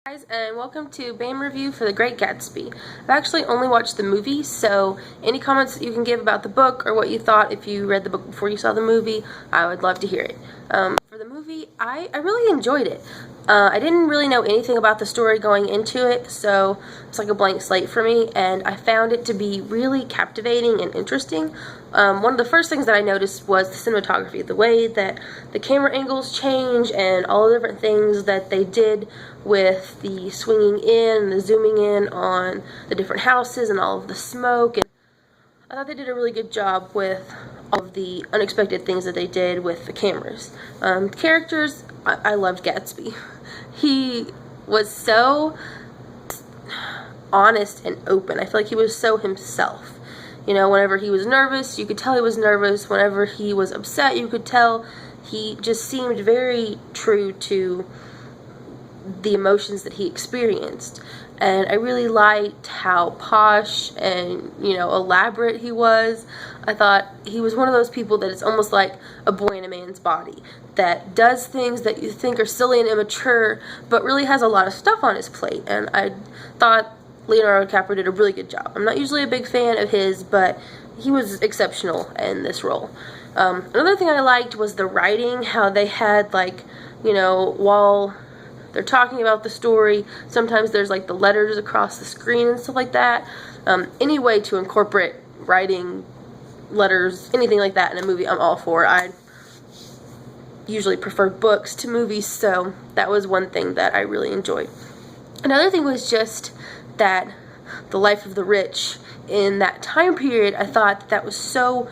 Guys, and welcome to BAM review for The Great Gatsby. I've actually only watched the movie, so any comments that you can give about the book or what you thought if you read the book before you saw the movie, I would love to hear it. For the movie, I really enjoyed it. I didn't really know anything about the story going into it, so it's like a blank slate for me, and I found it to be really captivating and interesting. One of the first things that I noticed was the cinematography, the way that the camera angles change and all the different things that they did with the swinging in and the zooming in on the different houses and all of the smoke. And I thought they did a really good job with all of the unexpected things that they did with the cameras. Characters, I loved Gatsby. He was so honest and open. I feel like he was so himself. You know, whenever he was nervous, you could tell he was nervous. Whenever he was upset, you could tell he just seemed very true to the emotions that he experienced. And I really liked how posh and, elaborate he was. I thought he was one of those people that it's almost like a boy in a man's body, that does things that you think are silly and immature, but really has a lot of stuff on his plate. And I thought Leonardo DiCaprio did a really good job. I'm not usually a big fan of his, but he was exceptional in this role. Another thing I liked was the writing, how they had, while they're talking about the story, sometimes there's like the letters across the screen and stuff like that. Any way to incorporate writing, letters, anything like that in a movie, I'm all for. I usually prefer books to movies, so that was one thing that I really enjoyed. Another thing was just that the life of the rich in that time period, I thought that was so,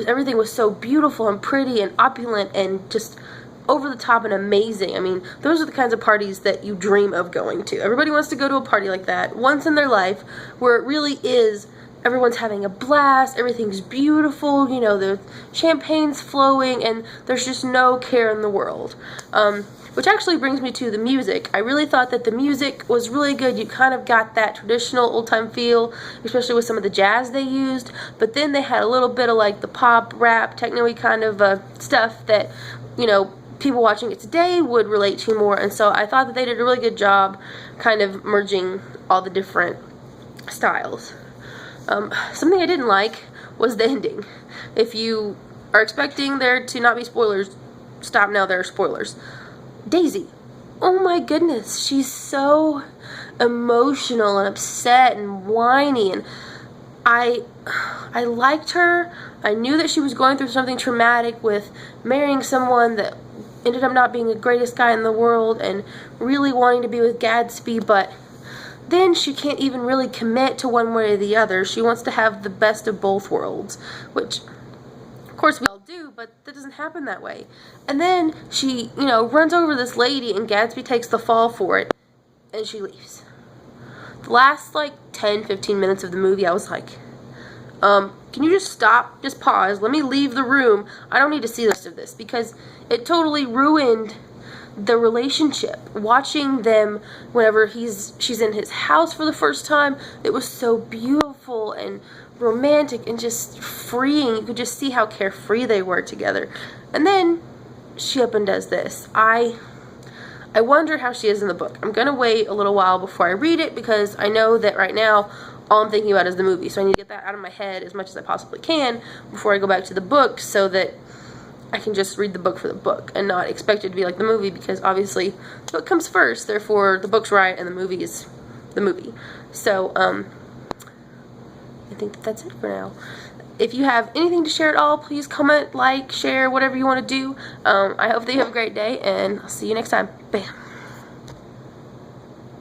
everything was so beautiful and pretty and opulent and just over the top and amazing. I mean, those are the kinds of parties that you dream of going to. Everybody wants to go to a party like that once in their life, where it really is, everyone's having a blast, everything's beautiful, the champagne's flowing, and there's just no care in the world. Which actually brings me to the music. I really thought that the music was really good. You kind of got that traditional old-time feel, especially with some of the jazz they used, but then they had a little bit of like the pop, rap, techno-y kind of stuff that, people watching it today would relate to more. And so I thought that they did a really good job kind of merging all the different styles. Something I didn't like was the ending. If you are expecting there to not be spoilers, stop now, there are spoilers. Daisy, oh my goodness, she's so emotional and upset and whiny, and I liked her. I knew that she was going through something traumatic with marrying someone that ended up not being the greatest guy in the world and really wanting to be with Gatsby, but then she can't even really commit to one way or the other. She wants to have the best of both worlds, which of course we all do, but that doesn't happen that way. And then she, runs over this lady and Gatsby takes the fall for it and she leaves. The last 10-15 minutes of the movie, I was like, can you just stop, just pause, let me leave the room. I don't need to see the rest of this, because it totally ruined the relationship. Watching them whenever she's in his house for the first time, it was so beautiful and romantic and just freeing. You could just see how carefree they were together. And then she up and does this. I wonder how she is in the book. I'm gonna wait a little while before I read it, because I know that right now all I'm thinking about is the movie, so I need to get that out of my head as much as I possibly can before I go back to the book, so that I can just read the book for the book and not expect it to be like the movie, because obviously the book comes first, therefore the book's right and the movie is the movie. So I think that's it for now. If you have anything to share at all, please comment, like, share, whatever you want to do. I hope that you have a great day, and I'll see you next time. Bam.